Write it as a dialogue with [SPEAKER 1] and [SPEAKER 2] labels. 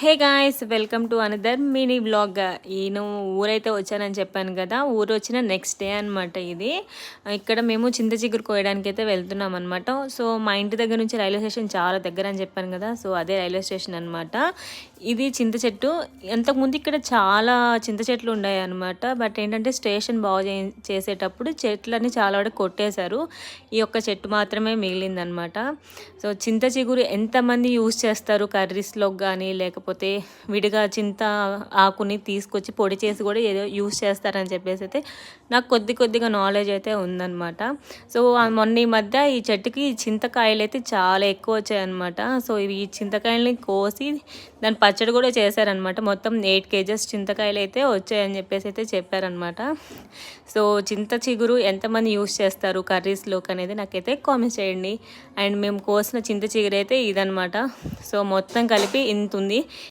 [SPEAKER 1] Hey guys, welcome to another mini vlog. నేను ఊరైతే వచ్చానని చెప్పాను కదా, ఊరు వచ్చిన నెక్స్ట్ డే అనమాట ఇది. ఇక్కడ మేము చింత చిగురు కోయడానికి అయితే వెళ్తున్నాం అనమాట. సో మా ఇంటి దగ్గర నుంచి రైల్వే స్టేషన్ చాలా దగ్గర అని చెప్పాను కదా, సో అదే రైల్వే స్టేషన్ అనమాట. ఇది చింత చెట్టు. అంతకుముందు ఇక్కడ చాలా చింత చెట్లు ఉన్నాయి అనమాట. బట్ ఏంటంటే స్టేషన్ బాగు చేసేటప్పుడు చెట్లన్నీ చాలా వరకు కొట్టేశారు. ఈ ఒక్క చెట్టు మాత్రమే మిగిలిందనమాట. సో చింత చిగురు ఎంతమంది యూజ్ చేస్తారు కర్రీస్లో కానీ, లేకపోతే విడిగా చింత ఆకుని తీసుకొచ్చి పొడి చేసి కూడా ఏదో యూజ్ చేస్తారని చెప్పేసి అయితే నాకు కొద్దిగా నాలెడ్జ్ అయితే ఉందన్నమాట. సో మొన్న ఈ మధ్య ఈ చెట్టుకి చింతకాయలు అయితే చాలా ఎక్కువ వచ్చాయన్నమాట. సో ఈ చింతకాయలని కోసి దాని పచ్చడి కూడా చేశారనమాట. మొత్తం 8 kgs చింతకాయలు అయితే వచ్చాయని చెప్పేసి అయితే చెప్పారనమాట. సో చింత చిగురు ఎంతమంది యూజ్ చేస్తారు కర్రీస్లోకి అనేది నాకైతే కామెంట్స్ చేయండి. అండ్ మేము కోసిన చింత చిగురు అయితే ఇదనమాట. సో మొత్తం కలిపి ఇంత ఉంది.